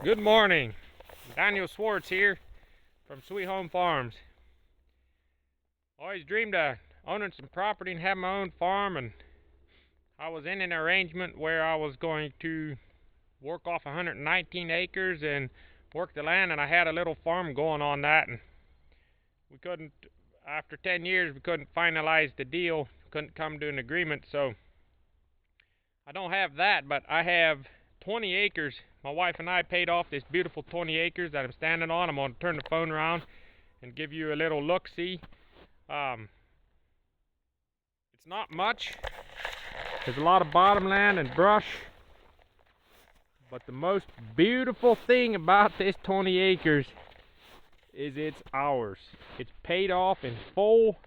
Good morning. Daniel Swartz here from Sweet Home Farms. Always dreamed of owning some property and having my own farm, and I was in an arrangement where I was going to work off 119 acres and work the land, and I had a little farm going on that, and we couldn't, after 10 years, we couldn't finalize the deal, couldn't come to an agreement, so I don't have that, but I have 20 acres. My wife and I paid off this beautiful 20 acres that I'm standing on. I'm going to turn the phone around and give you a little look-see. It's not much. There's a lot of bottomland and brush. But the most beautiful thing about this 20 acres is it's ours. It's paid off in full.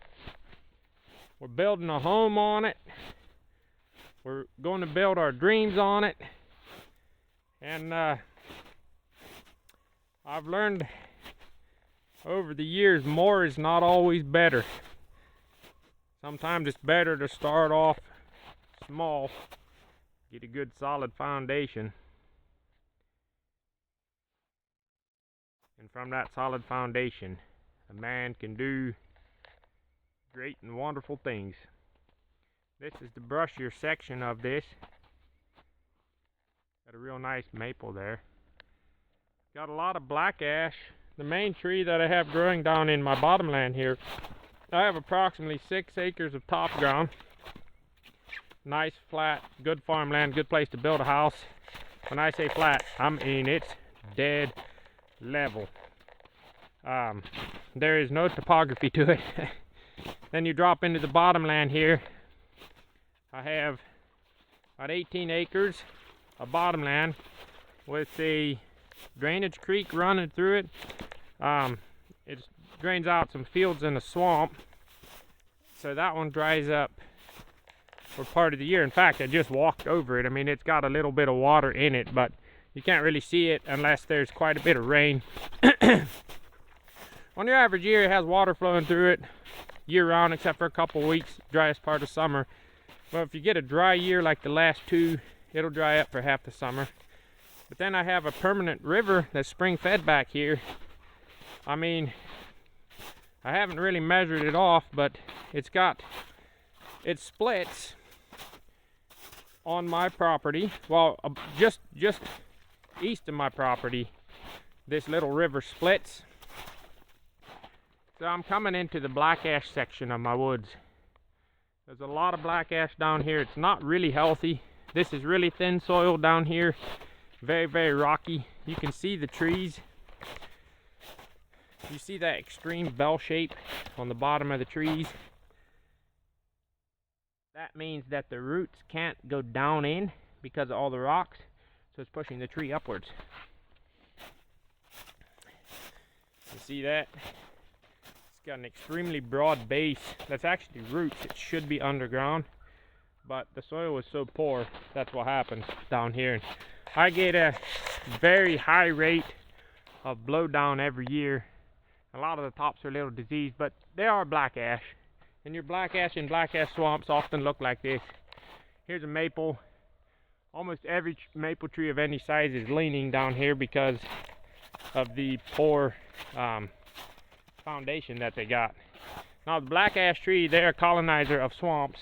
We're building a home on it. We're going to build our dreams on it. And I've learned over the years more is not always better. Sometimes it's better to start off small, get a good solid foundation, and from that solid foundation a man can do great and wonderful things. This is the brushier section of this. Got a real nice maple there. Got a lot of black ash. The main tree that I have growing down in my bottomland here, I have approximately 6 acres of top ground. Nice, flat, good farmland, good place to build a house. When I say flat, I mean it's dead level. There is no topography to it. Then you drop into the bottomland here. I have about 18 acres of bottomland with a drainage creek running through it. It drains out some fields in a swamp, so that one dries up for part of the year. In fact, I just walked over it. I mean, it's got a little bit of water in it, but you can't really see it unless there's quite a bit of rain. On your average year, it has water flowing through it year round, except for a couple weeks, driest part of summer. But if you get a dry year like the last two, it'll dry up for half the summer. But then I have a permanent river that's spring fed back here. I mean, I haven't really measured it off, but it splits on my property. Well, just east of my property, this little river splits. So I'm coming into the black ash section of my woods. There's a lot of black ash down here. It's not really healthy. This is really thin soil down here. Very, very rocky. You can see the trees. You see that extreme bell shape on the bottom of the trees. That means that the roots can't go down in because of all the rocks. So it's pushing the tree upwards. You see that? It's got an extremely broad base. That's actually roots. It should be underground, but the soil was so poor, that's what happens down here. I get a very high rate of blowdown every year. A lot of the tops are a little diseased, but they are black ash. And your black ash and black ash swamps often look like this. Here's a maple. Almost every maple tree of any size is leaning down here because of the poor foundation that they got. Now the black ash tree, they're a colonizer of swamps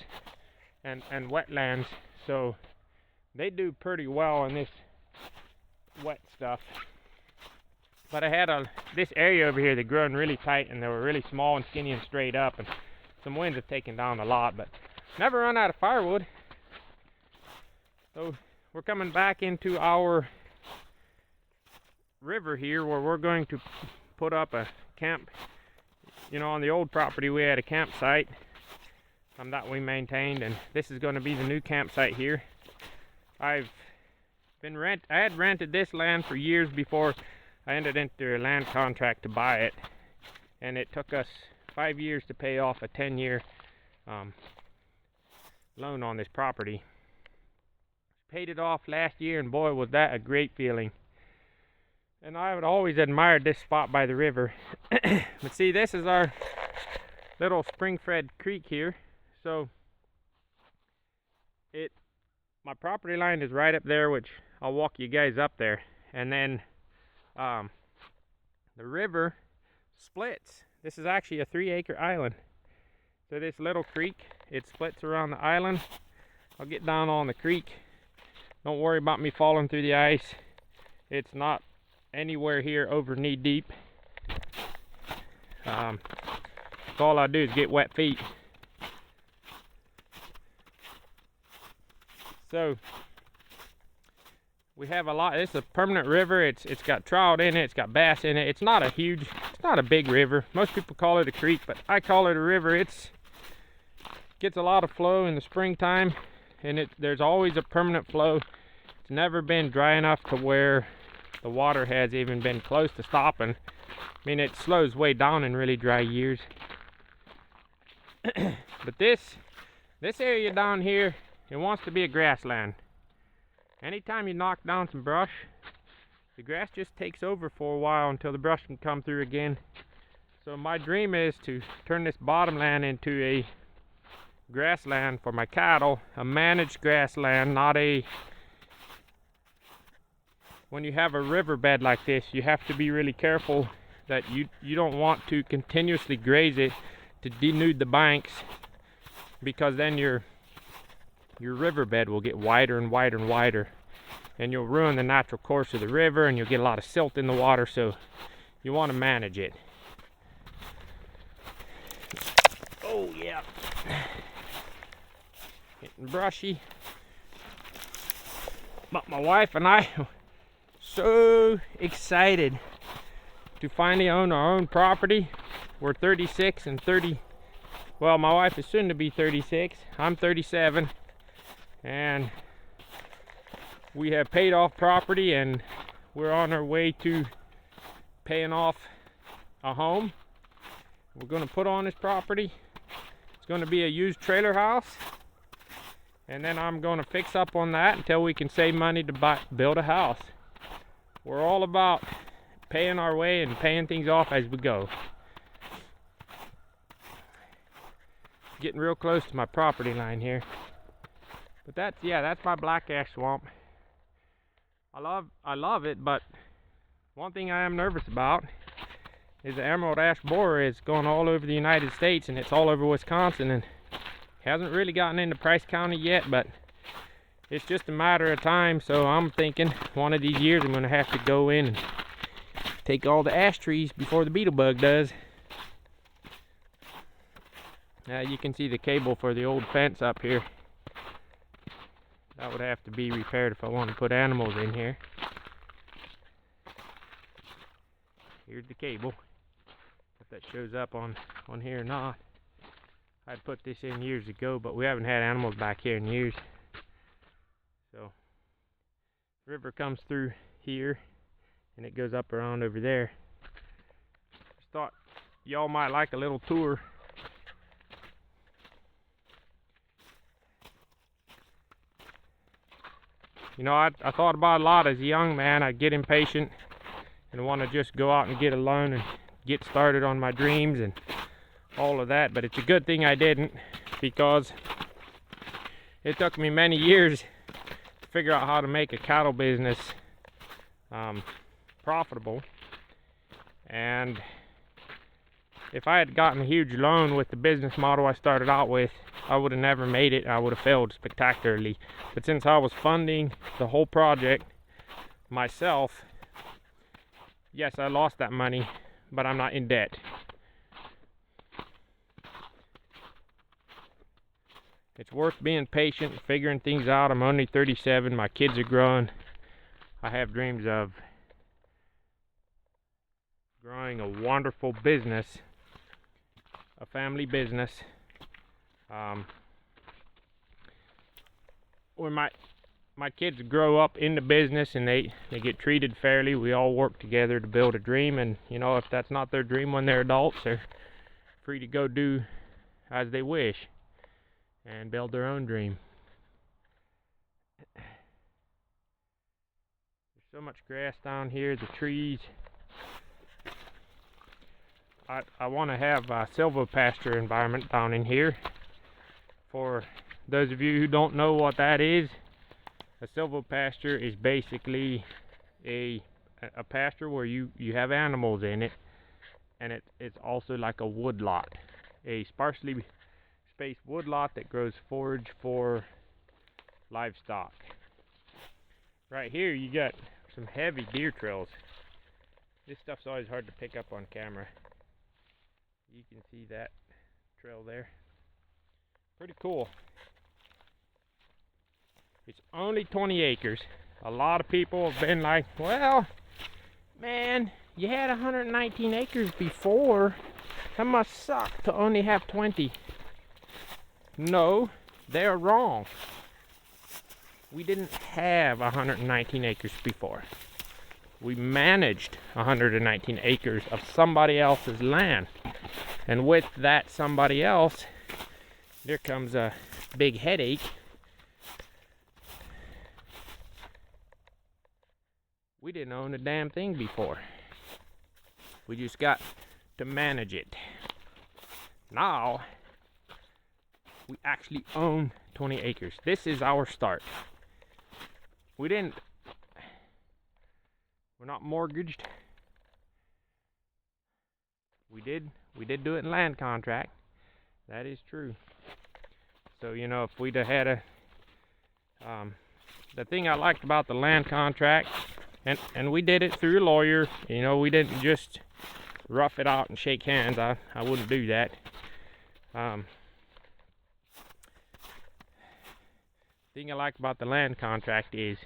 and wetlands, so they do pretty well in this wet stuff. But I had this area over here that growing really tight, and they were really small and skinny and straight up, and some winds have taken down a lot, but never run out of firewood. So we're coming back into our river here where we're going to put up a camp. You know, on the old property we had a campsite that we maintained, and this is going to be the new campsite here. I had rented this land for years before I entered into a land contract to buy it, and it took us 5 years to pay off a 10-year loan on this property. Paid it off last year, and boy was that a great feeling. And I had always admired this spot by the river. But see, this is our little spring-fed creek here. So my property line is right up there, which I'll walk you guys up there. And then The river splits. This is actually a 3-acre island. So this little creek, it splits around the island. I'll get down on the creek. Don't worry about me falling through the ice. It's not anywhere here over knee deep. All I do is get wet feet. So we have a lot. It's a permanent river. It's got trout in it. It's got bass in it. It's not a big river. Most people call it a creek, but I call it a river. It gets a lot of flow in the springtime, and there's always a permanent flow. It's never been dry enough to where the water has even been close to stopping. I mean, it slows way down in really dry years. But this area down here, it wants to be a grassland. Anytime you knock down some brush, the grass just takes over for a while until the brush can come through again. So my dream is to turn this bottomland into a grassland for my cattle, a managed grassland, not a... When you have a riverbed like this, you have to be really careful that you don't want to continuously graze it to denude the banks, because then your riverbed will get wider and wider and wider, and you'll ruin the natural course of the river, and you'll get a lot of silt in the water. So you want to manage it. Oh yeah, getting brushy, but my wife and I are so excited to finally own our own property. We're 36 and 30. Well, my wife is soon to be 36. I'm 37. And we have paid off property, and we're on our way to paying off a home. We're going to put on this property. It's going to be a used trailer house. And then I'm going to fix up on that until we can save money to build a house. We're all about paying our way and paying things off as we go. Getting real close to my property line here. But that's my black ash swamp. I love it, but one thing I am nervous about is the emerald ash borer is going all over the United States, and it's all over Wisconsin, and hasn't really gotten into Price County yet, but it's just a matter of time. So I'm thinking one of these years I'm going to have to go in and take all the ash trees before the beetle bug does. You can see the cable for the old fence up here. That would have to be repaired if I want to put animals in here. Here's the cable. If that shows up on here or not. I put this in years ago, but we haven't had animals back here in years. So, river comes through here, and it goes up around over there. Just thought y'all might like a little tour. You know, I thought about a lot as a young man. I'd get impatient and want to just go out and get a loan and get started on my dreams and all of that. But it's a good thing I didn't, because it took me many years to figure out how to make a cattle business profitable. And if I had gotten a huge loan with the business model I started out with, I would have never made it. I would have failed spectacularly. But since I was funding the whole project myself, yes, I lost that money, but I'm not in debt. It's worth being patient, figuring things out. I'm only 37. My kids are growing. I have dreams of growing a wonderful business, a family business, where my kids grow up in the business and they get treated fairly. We all work together to build a dream, and you know, if that's not their dream when they're adults, they're free to go do as they wish and build their own dream. There's so much grass down here, the trees. I want to have a silvopasture environment down in here. For those of you who don't know what that is, a silvopasture is basically a a pasture where you have animals in it, and it's also like a wood lot, a sparsely spaced wood lot that grows forage for livestock. Right here you got some heavy deer trails. This stuff's always hard to pick up on camera. You can see that trail there. Pretty cool. It's only 20 acres. A lot of people have been like, well, man, you had 119 acres before. That must suck to only have 20. No, they're wrong. We didn't have 119 acres before. We managed 119 acres of somebody else's land. And with that somebody else, there comes a big headache. We didn't own a damn thing before. We just got to manage it. Now, we actually own 20 acres. This is our start. We're not mortgaged. We did do it in land contract. That is true. So, you know, if we'd have had the thing I liked about the land contract, and we did it through a lawyer, you know, we didn't just rough it out and shake hands. I wouldn't do that. Thing I like about the land contract is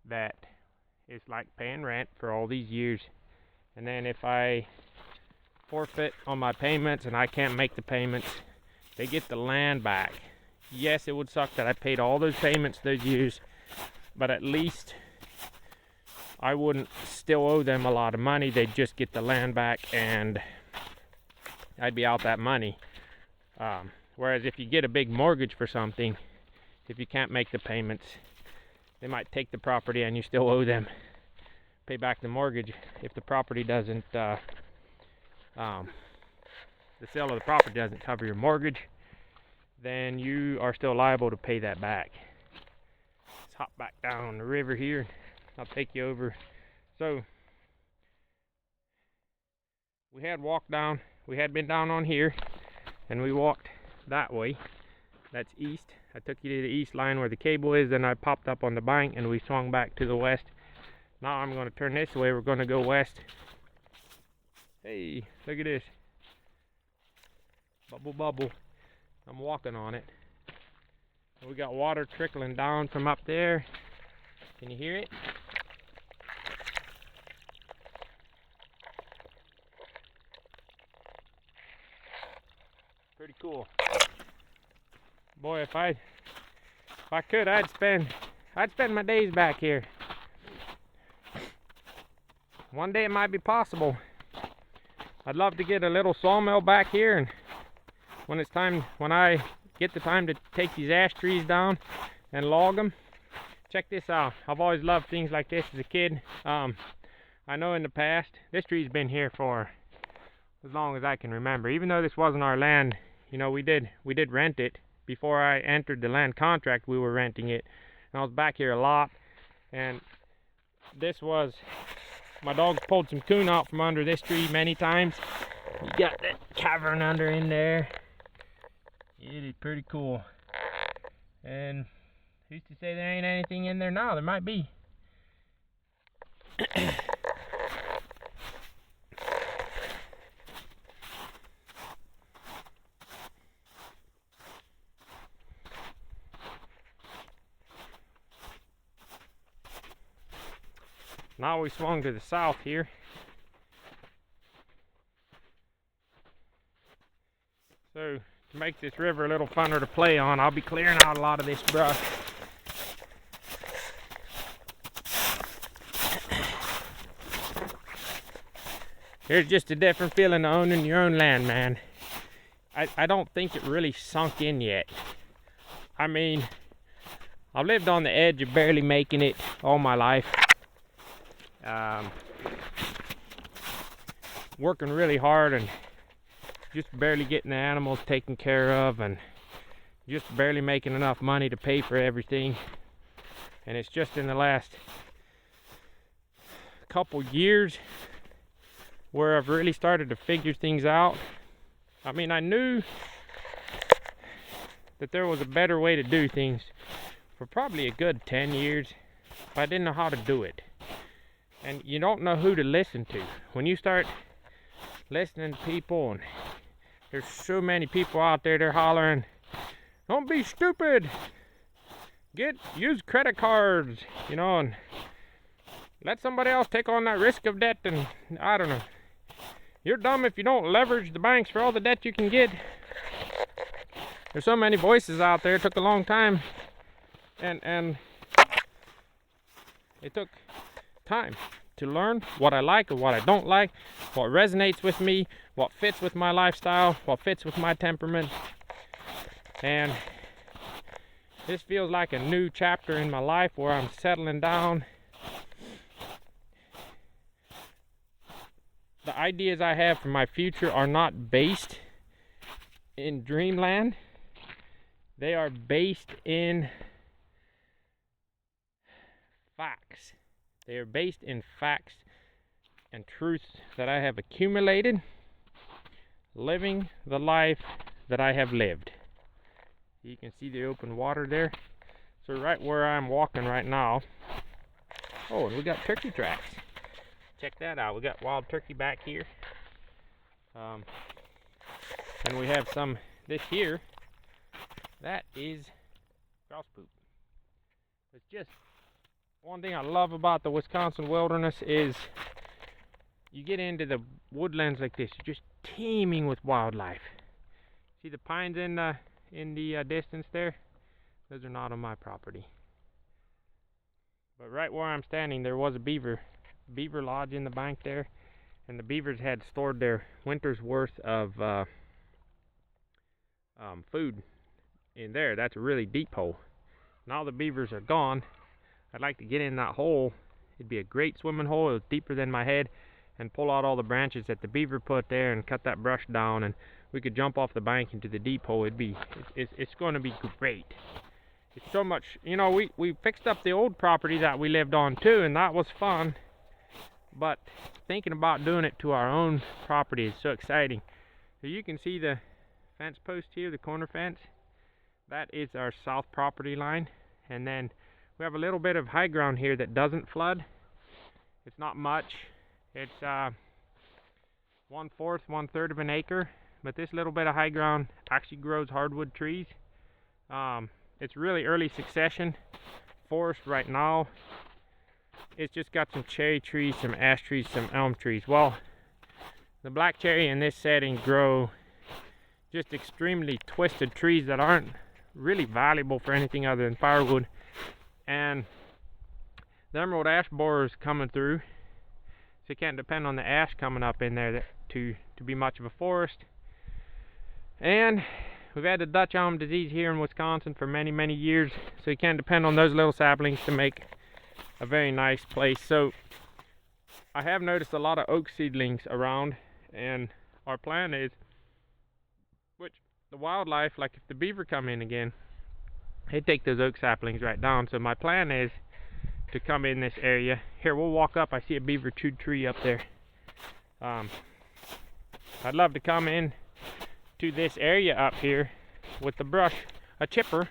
that it's like paying rent for all these years, and then if I forfeit on my payments and I can't make the payments, they get the land back. Yes, it would suck that I paid all those payments those years, but at least I wouldn't still owe them a lot of money. They'd just get the land back and I'd be out that money. Whereas if you get a big mortgage for something, if you can't make the payments, they might take the property and you still owe them. Pay back the mortgage. If the property doesn't, the sale of the property doesn't cover your mortgage, then you are still liable to pay that back. Let's hop back down the river here. I'll take you over. So, we had walked down, we had been down on here, and we walked that way. That's east. I took you to the east line where the cable is, then I popped up on the bank and we swung back to the west. Now I'm going to turn this way, we're going to go west. Hey, look at this. Bubble, bubble. I'm walking on it. We got water trickling down from up there. Can you hear it? Pretty cool. Boy, if I could, I'd spend my days back here. One day it might be possible. I'd love to get a little sawmill back here, and when I get the time to take these ash trees down and log them. Check this out. I've always loved things like this as a kid. I know in the past, this tree's been here for as long as I can remember. Even though this wasn't our land, you know, we did rent it. Before I entered the land contract, we were renting it. And I was back here a lot. And this was, my dog pulled some coon out from under this tree many times. You got that cavern under in there. It is pretty cool. And who's to say there ain't anything in there now? There might be. Now we swung to the south here. So to make this river a little funner to play on, I'll be clearing out a lot of this brush. There's just a different feeling of owning your own land, man. I don't think it really sunk in yet. I mean, I've lived on the edge of barely making it all my life. Working really hard and just barely getting the animals taken care of and just barely making enough money to pay for everything. And it's just in the last couple years where I've really started to figure things out. I mean, I knew that there was a better way to do things for probably a good 10 years, but I didn't know how to do it. And you don't know who to listen to. When you start listening to people, and there's so many people out there, they're hollering, don't be stupid, use credit cards, you know, and let somebody else take on that risk of debt, and I don't know. You're dumb if you don't leverage the banks for all the debt you can get. There's so many voices out there. It took a long time, and it took time to learn what I like and what I don't like, what resonates with me, what fits with my lifestyle, what fits with my temperament. And this feels like a new chapter in my life where I'm settling down. The ideas I have for my future are not based in dreamland. They are based in facts. They are based in facts and truths that I have accumulated, living the life that I have lived. You can see the open water there. So right where I'm walking right now. Oh, and we got turkey tracks. Check that out. We got wild turkey back here. And we have some, this here, that is grouse poop. It's just one thing I love about the Wisconsin wilderness is you get into the woodlands like this, you're just teeming with wildlife. See the pines in the distance there? Those are not on my property. But right where I'm standing, there was a beaver lodge in the bank there, and the beavers had stored their winter's worth of food in there. That's a really deep hole. Now the beavers are gone. I'd like to get in that hole. It'd be a great swimming hole. It was deeper than my head, and pull out all the branches that the beaver put there and cut that brush down, and we could jump off the bank into the deep hole. It's going to be great. It's so much, you know, we fixed up the old property that we lived on too, and that was fun. But thinking about doing it to our own property is so exciting. So you can see the fence post here, the corner fence. That is our south property line. And then we have a little bit of high ground here that doesn't flood. It's not much. It's 1/4, 1/3 of an acre. But this little bit of high ground actually grows hardwood trees. It's really early succession forest right now. It's just got some cherry trees, some ash trees, some elm trees. Well, the black cherry in this setting grow just extremely twisted trees that aren't really valuable for anything other than firewood. And the emerald ash borer is coming through, so you can't depend on the ash coming up in there to be much of a forest. And we've had the Dutch elm disease here in Wisconsin for many, many years, so you can't depend on those little saplings to make a very nice place. So I have noticed a lot of oak seedlings around, and our plan is, which the wildlife, like if the beaver come in again, they take those oak saplings right down. So my plan is to come in this area. Here, we'll walk up. I see a beaver chewed tree up there. I'd love to come in to this area up here with the brush, a chipper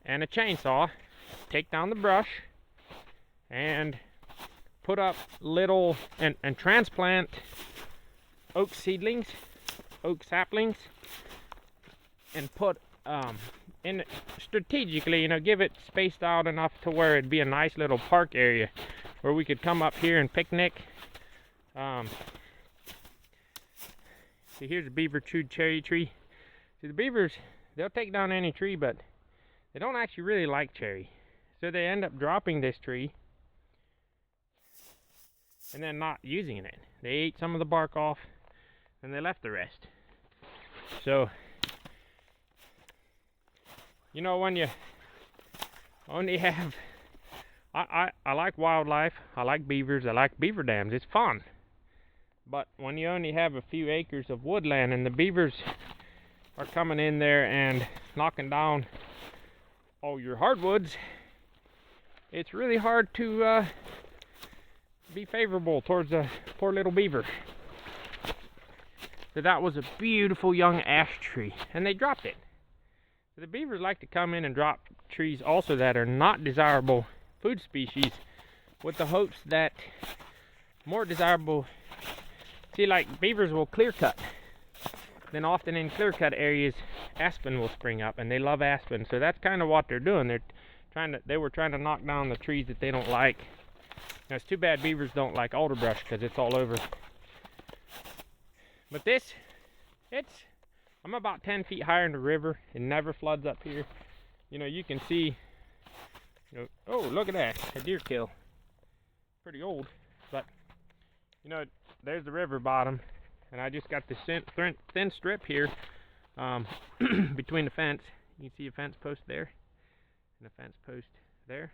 and a chainsaw, take down the brush and put up little and transplant oak seedlings, oak saplings, and put in it strategically, you know, give it spaced out enough to where it'd be a nice little park area where we could come up here and picnic. See, here's a beaver chewed cherry tree. See, the beavers, they'll take down any tree, but they don't actually really like cherry. So they end up dropping this tree and then not using it. They ate some of the bark off and they left the rest. So, you know, when you only have, I like wildlife, I like beavers, I like beaver dams, it's fun. But when you only have a few acres of woodland and the beavers are coming in there and knocking down all your hardwoods, it's really hard to be favorable towards the poor little beaver. So that was a beautiful young ash tree, and they dropped it. So the beavers like to come in and drop trees also that are not desirable food species, with the hopes that more desirable, see, like beavers will clear cut. Then often in clear cut areas, aspen will spring up, and they love aspen. So that's kind of what they're doing. They were trying to knock down the trees that they don't like. Now, it's too bad beavers don't like alderbrush because it's all over. But this, I'm about 10 feet higher in the river. It never floods up here. You know, you can see, oh, look at that, a deer kill. Pretty old, but, there's the river bottom. And I just got this thin strip here between the fence. You can see a fence post there and a fence post there.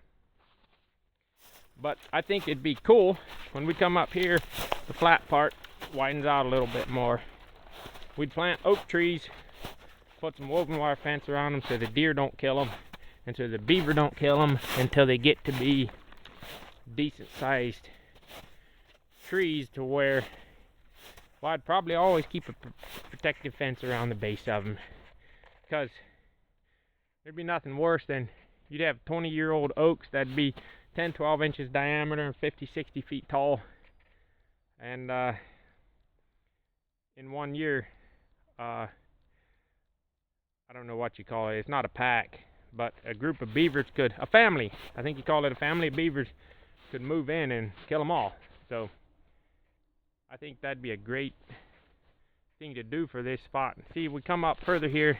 But I think it'd be cool when we come up here, the flat part widens out a little bit more. We'd plant oak trees, put some woven wire fence around them so the deer don't kill them, and so the beaver don't kill them until they get to be decent sized trees to where, well, I'd probably always keep a protective fence around the base of them, because there'd be nothing worse than you'd have 20-year-old oaks that'd be 10, 12 inches diameter and 50, 60 feet tall, and in 1 year, I don't know what you call it, it's not a pack, but a group of beavers could, a family, I think you call it a family of beavers, could move in and kill them all. So I think that'd be a great thing to do for this spot. See, we come up further here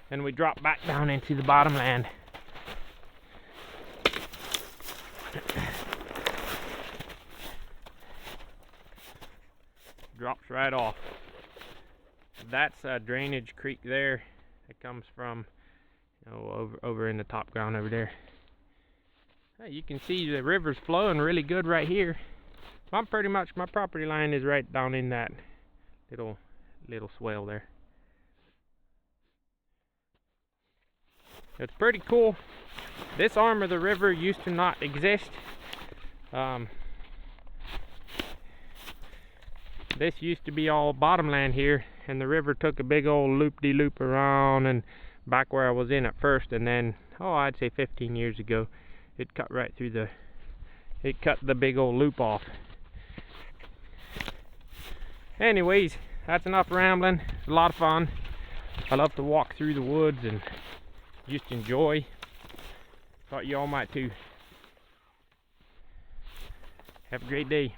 and we drop back down into the bottomland. Drops right off. That's a drainage creek there that comes from, over in the top ground over there. You can see the river's flowing really good right here. I'm pretty much, my property line is right down in that little swale there. It's pretty cool. This arm of the river used to not exist. This used to be all bottomland here, and the river took a big old loop-de-loop around and back where I was in at first, and then, I'd say 15 years ago, it cut right through it cut the big old loop off. Anyways, that's enough rambling. It's a lot of fun. I love to walk through the woods and just enjoy. Thought you all might too. Have a great day.